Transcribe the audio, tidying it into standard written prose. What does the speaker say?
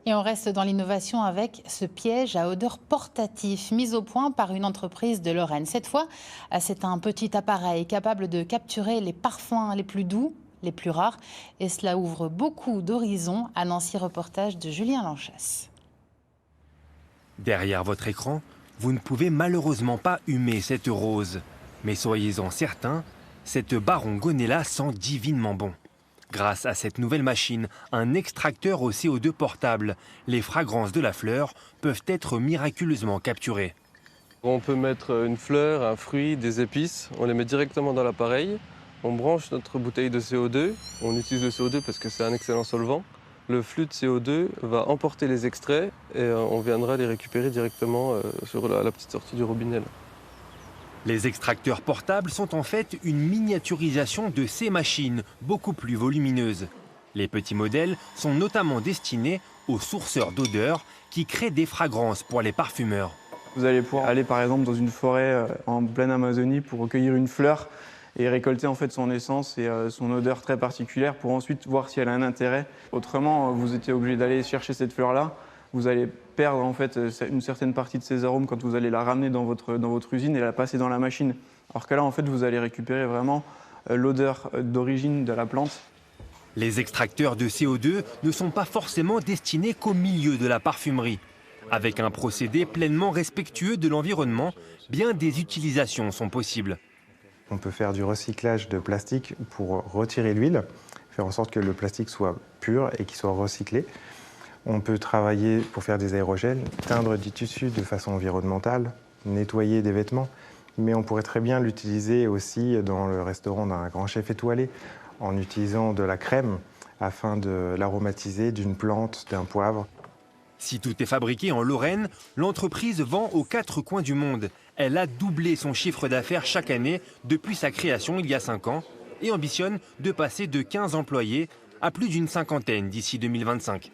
Et on reste dans l'innovation avec ce piège à odeur portatif mis au point par une entreprise de Lorraine. Cette fois, c'est un petit appareil capable de capturer les parfums les plus doux, les plus rares. Et cela ouvre beaucoup d'horizons. À Nancy, reportage de Julien Lanchas. Derrière votre écran, vous ne pouvez malheureusement pas humer cette rose. Mais soyez-en certains, cette barongonella sent divinement bon. Grâce à cette nouvelle machine, un extracteur au CO2 portable, les fragrances de la fleur peuvent être miraculeusement capturées. On peut mettre une fleur, un fruit, des épices, on les met directement dans l'appareil, on branche notre bouteille de CO2, on utilise le CO2 parce que c'est un excellent solvant. Le flux de CO2 va emporter les extraits et on viendra les récupérer directement sur la petite sortie du robinet. Là. Les extracteurs portables sont en fait une miniaturisation de ces machines, beaucoup plus volumineuses. Les petits modèles sont notamment destinés aux sourceurs d'odeurs qui créent des fragrances pour les parfumeurs. Vous allez pouvoir aller par exemple dans une forêt en pleine Amazonie pour recueillir une fleur et récolter en fait son essence et son odeur très particulière pour ensuite voir si elle a un intérêt. Autrement, vous étiez obligé d'aller chercher cette fleur-là. Vous allez perdre en fait une certaine partie de ses arômes quand vous allez la ramener dans votre usine et la passer dans la machine. Alors que là, en fait, vous allez récupérer vraiment l'odeur d'origine de la plante. Les extracteurs de CO2 ne sont pas forcément destinés qu'au milieu de la parfumerie. Avec un procédé pleinement respectueux de l'environnement, bien des utilisations sont possibles. On peut faire du recyclage de plastique pour retirer l'huile, faire en sorte que le plastique soit pur et qu'il soit recyclé. On peut travailler pour faire des aérogènes, teindre du tissu de façon environnementale, nettoyer des vêtements. Mais on pourrait très bien l'utiliser aussi dans le restaurant d'un grand chef étoilé en utilisant de la crème afin de l'aromatiser d'une plante, d'un poivre. Si tout est fabriqué en Lorraine, l'entreprise vend aux 4 coins du monde. Elle a doublé son chiffre d'affaires chaque année depuis sa création il y a 5 ans et ambitionne de passer de 15 employés à plus d'une cinquantaine d'ici 2025.